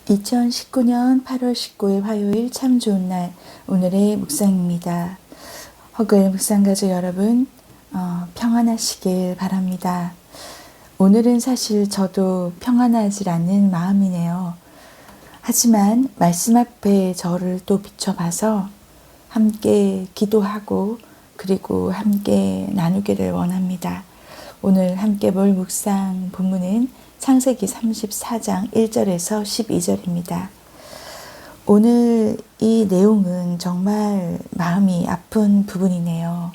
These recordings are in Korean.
2019년 8월 19일 화요일 참 좋은 날 오늘의 묵상입니다. 허글 묵상가족 여러분 평안하시길 바랍니다. 오늘은 사실 저도 평안하지 않는 마음이네요. 하지만 말씀 앞에 저를 또 비춰봐서 함께 기도하고 그리고 함께 나누기를 원합니다. 오늘 함께 볼 묵상 본문은 창세기 34장 1절에서 12절입니다. 오늘 이 내용은 정말 마음이 아픈 부분이네요.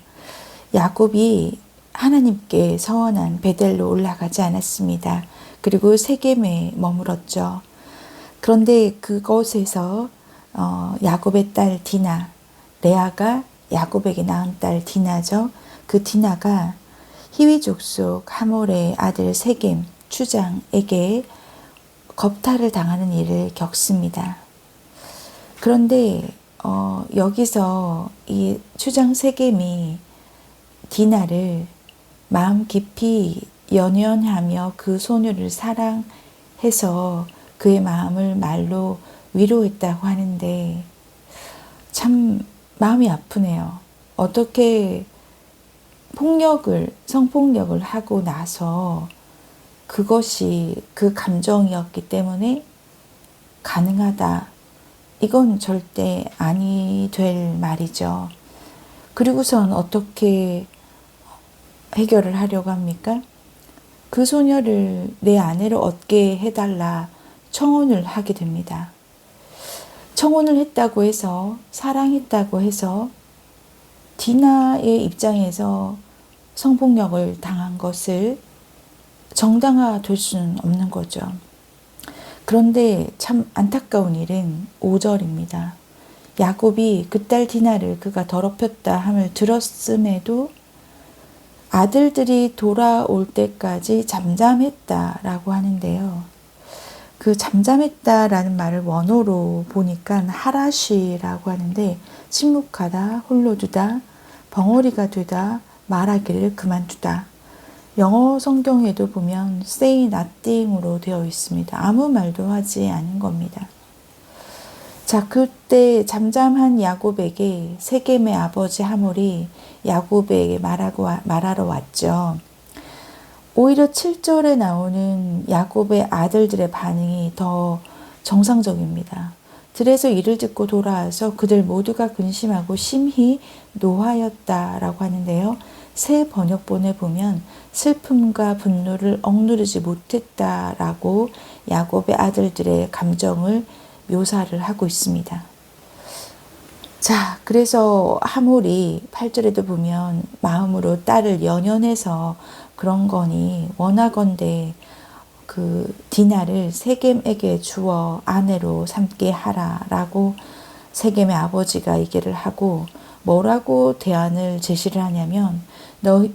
야곱이 하나님께 서원한 베델로 올라가지 않았습니다. 그리고 세겜에 머물었죠. 그런데 그곳에서 야곱의 딸 디나, 레아가 야곱에게 낳은 딸 디나죠. 그 디나가 히위 족속 하몰의 아들 세겜 추장에게 겁탈을 당하는 일을 겪습니다. 그런데 여기서 이 추장 세겜이 디나를 마음 깊이 연연하며 그 소녀를 사랑해서 그의 마음을 말로 위로했다고 하는데 참 마음이 아프네요. 어떻게 성폭력을 하고 나서 그것이 그 감정이었기 때문에 가능하다. 이건 절대 아니 될 말이죠. 그리고선 어떻게 해결을 하려고 합니까? 그 소녀를 내 아내로 얻게 해달라 청혼을 하게 됩니다. 청혼을 했다고 해서 사랑했다고 해서 디나의 입장에서 성폭력을 당한 것을 정당화될 수는 없는 거죠. 그런데 참 안타까운 일은 5절입니다. 야곱이 그 딸 디나를 그가 더럽혔다 함을 들었음에도 아들들이 돌아올 때까지 잠잠했다라고 하는데요. 그 잠잠했다라는 말을 원어로 보니까 하라쉬라고 하는데 침묵하다, 홀로 두다, 벙어리가 되다, 말하기를 그만두다. 영어 성경에도 보면 say nothing으로 되어 있습니다. 아무 말도 하지 않은 겁니다. 자, 그때 잠잠한 야곱에게 세겜의 아버지 하몰이 야곱에게 말하러 왔죠. 오히려 7절에 나오는 야곱의 아들들의 반응이 더 정상적입니다. 들에서 이를 듣고 돌아와서 그들 모두가 근심하고 심히 노하였다라고 하는데요. 새 번역본에 보면 슬픔과 분노를 억누르지 못했다라고 야곱의 아들들의 감정을 묘사를 하고 있습니다. 자, 그래서 하몰이 8절에도 보면 마음으로 딸을 연연해서 그런 거니 원하건대 그 디나를 세겜에게 주어 아내로 삼게 하라라고 세겜의 아버지가 얘기를 하고 뭐라고 대안을 제시를 하냐면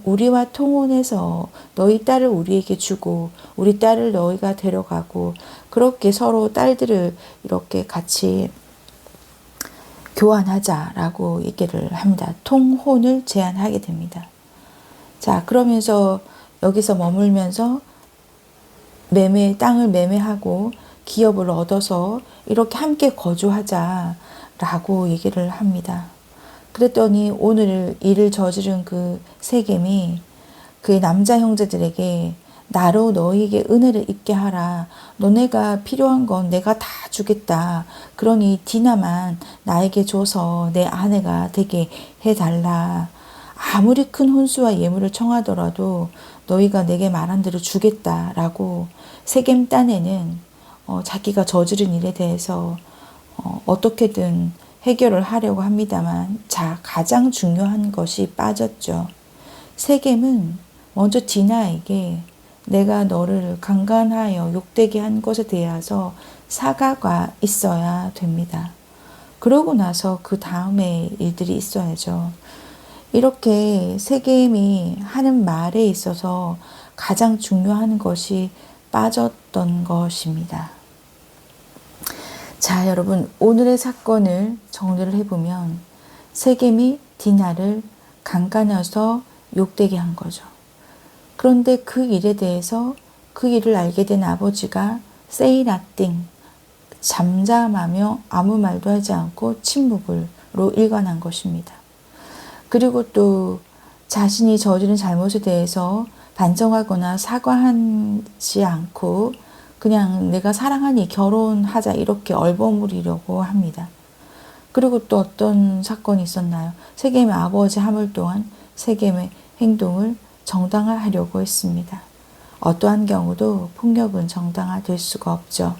우리와 통혼해서 너희 딸을 우리에게 주고 우리 딸을 너희가 데려가고 그렇게 서로 딸들을 이렇게 같이 교환하자라고 얘기를 합니다. 통혼을 제안하게 됩니다. 자, 그러면서 여기서 머물면서 땅을 매매하고 기업을 얻어서 이렇게 함께 거주하자라고 얘기를 합니다. 그랬더니 오늘 일을 저지른 그 세겜이 그의 남자 형제들에게 나로 너희에게 은혜를 입게 하라. 너네가 필요한 건 내가 다 주겠다. 그러니 디나만 나에게 줘서 내 아내가 되게 해달라. 아무리 큰 혼수와 예물을 청하더라도 너희가 내게 말한 대로 주겠다라고 세겜 딴에는 자기가 저지른 일에 대해서 어떻게든 해결을 하려고 합니다만 가장 중요한 것이 빠졌죠. 세겜은 먼저 디나에게 내가 너를 강간하여 욕되게 한 것에 대해서 사과가 있어야 됩니다. 그러고 나서 그 다음에 일들이 있어야죠. 이렇게 세겜이 하는 말에 있어서 가장 중요한 것이 빠졌던 것입니다. 자, 여러분, 오늘의 사건을 정리를 해보면 세겜이 디나를 강간해서 욕되게 한 거죠. 그런데 그 일에 대해서 그 일을 알게 된 아버지가 say nothing, 잠잠하며 아무 말도 하지 않고 침묵으로 일관한 것입니다. 그리고 또 자신이 저지른 잘못에 대해서 반성하거나 사과하지 않고 그냥 내가 사랑하니 결혼하자 이렇게 얼버무리려고 합니다. 그리고 또 어떤 사건이 있었나요? 세겜의 아버지 하물 또한 세겜의 행동을 정당화하려고 했습니다. 어떠한 경우도 폭력은 정당화될 수가 없죠.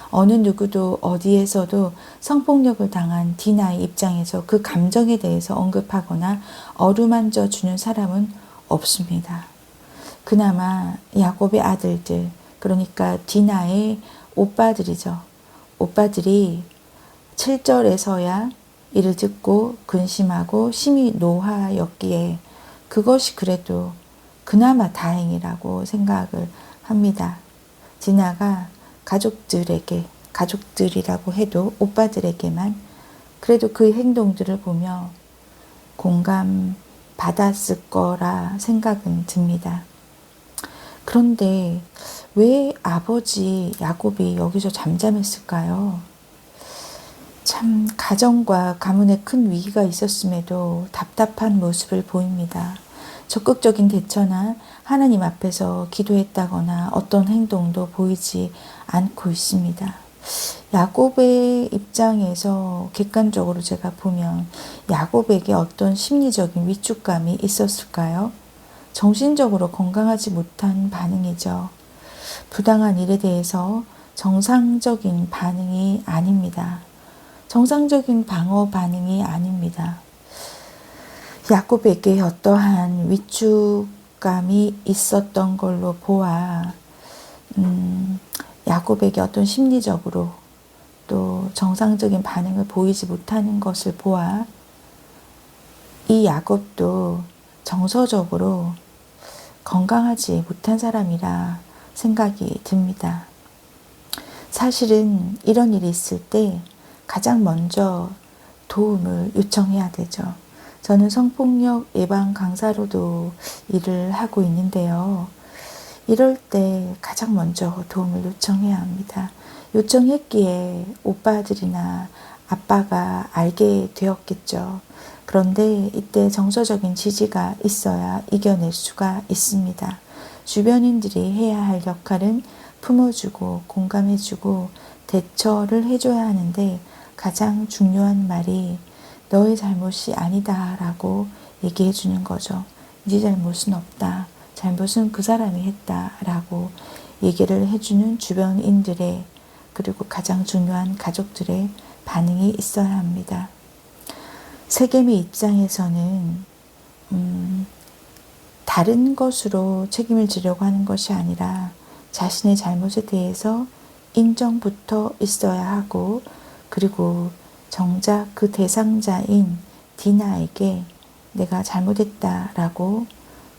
어느 누구도 어디에서도 성폭력을 당한 디나의 입장에서 그 감정에 대해서 언급하거나 어루만져 주는 사람은 없습니다. 그나마 야곱의 아들들, 그러니까 디나의 오빠들이죠. 오빠들이 7절에서야 이를 듣고 근심하고 심히 노하였기에 그것이 그래도 그나마 다행이라고 생각을 합니다. 디나가 가족들이라고 해도 오빠들에게만 그래도 그 행동들을 보며 공감받았을 거라 생각은 듭니다. 그런데 왜 아버지 야곱이 여기서 잠잠했을까요? 참 가정과 가문에 큰 위기가 있었음에도 답답한 모습을 보입니다. 적극적인 대처나 하나님 앞에서 기도했다거나 어떤 행동도 보이지 않고 있습니다. 야곱의 입장에서 객관적으로 제가 보면 야곱에게 어떤 심리적인 위축감이 있었을까요? 정신적으로 건강하지 못한 반응이죠. 부당한 일에 대해서 정상적인 반응이 아닙니다. 정상적인 방어 반응이 아닙니다. 야곱에게 어떠한 위축감이 있었던 걸로 보아 야곱에게 어떤 심리적으로 또 정상적인 반응을 보이지 못하는 것을 보아 이 야곱도 정서적으로 건강하지 못한 사람이라 생각이 듭니다. 사실은 이런 일이 있을 때 가장 먼저 도움을 요청해야 되죠. 저는 성폭력 예방 강사로도 일을 하고 있는데요. 이럴 때 가장 먼저 도움을 요청해야 합니다. 요청했기에 오빠들이나 아빠가 알게 되었겠죠. 그런데 이때 정서적인 지지가 있어야 이겨낼 수가 있습니다. 주변인들이 해야 할 역할은 품어주고 공감해주고 대처를 해줘야 하는데 가장 중요한 말이 너의 잘못이 아니다 라고 얘기해 주는 거죠. 네 잘못은 없다. 잘못은 그 사람이 했다 라고 얘기를 해주는 주변인들의 그리고 가장 중요한 가족들의 반응이 있어야 합니다. 세겜의 입장에서는 다른 것으로 책임을 지려고 하는 것이 아니라 자신의 잘못에 대해서 인정부터 있어야 하고 그리고 정작 그 대상자인 디나에게 내가 잘못했다라고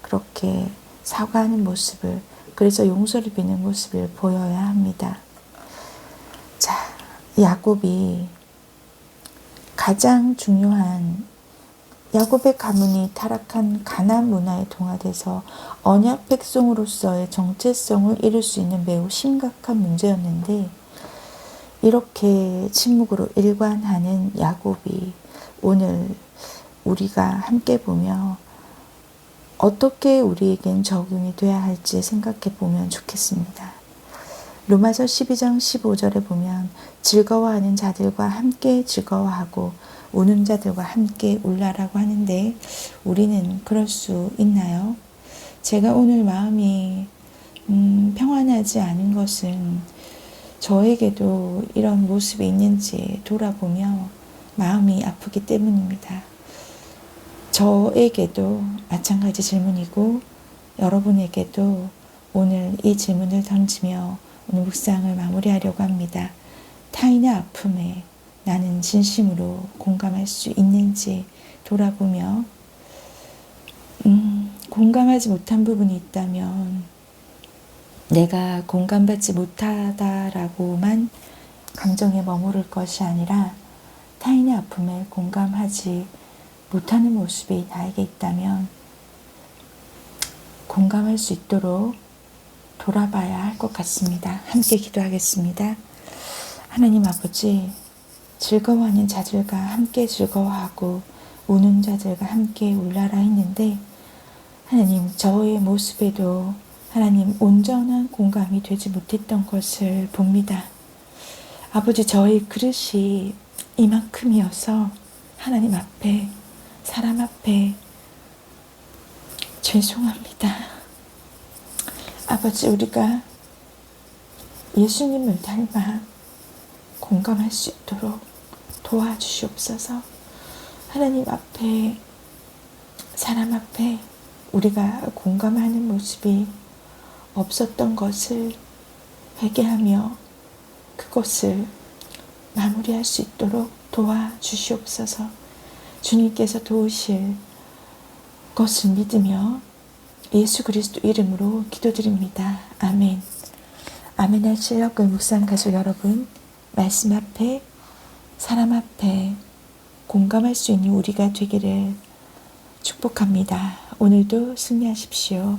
그렇게 사과하는 모습을 그래서 용서를 비는 모습을 보여야 합니다. 자, 야곱이 가장 중요한 야곱의 가문이 타락한 가나안 문화에 동화돼서 언약 백성으로서의 정체성을 잃을 수 있는 매우 심각한 문제였는데 이렇게 침묵으로 일관하는 야곱이 오늘 우리가 함께 보며 어떻게 우리에겐 적용이 돼야 할지 생각해 보면 좋겠습니다. 로마서 12장 15절에 보면 즐거워하는 자들과 함께 즐거워하고 우는 자들과 함께 울라라고 하는데 우리는 그럴 수 있나요? 제가 오늘 마음이 평안하지 않은 것은 저에게도 이런 모습이 있는지 돌아보며 마음이 아프기 때문입니다. 저에게도 마찬가지 질문이고 여러분에게도 오늘 이 질문을 던지며 오늘 묵상을 마무리하려고 합니다. 타인의 아픔에 나는 진심으로 공감할 수 있는지 돌아보며 공감하지 못한 부분이 있다면 내가 공감받지 못하다라고만 감정에 머무를 것이 아니라 타인의 아픔에 공감하지 못하는 모습이 나에게 있다면 공감할 수 있도록 돌아봐야 할 것 같습니다. 함께 기도하겠습니다. 하나님 아버지, 즐거워하는 자들과 함께 즐거워하고 우는 자들과 함께 울라라 했는데, 하나님, 저의 모습에도 하나님 온전한 공감이 되지 못했던 것을 봅니다. 아버지, 저의 그릇이 이만큼이어서 하나님 앞에, 사람 앞에 죄송합니다. 아버지, 우리가 예수님을 닮아 공감할 수 있도록 도와주시옵소서. 하나님 앞에, 사람 앞에 우리가 공감하는 모습이 없었던 것을 회개하며 그것을 마무리할 수 있도록 도와주시옵소서. 주님께서 도우실 것을 믿으며 예수 그리스도 이름으로 기도드립니다. 아멘. 아멘의 실력을 묵상 가족 여러분, 말씀 앞에, 사람 앞에 공감할 수 있는 우리가 되기를 축복합니다. 오늘도 승리하십시오.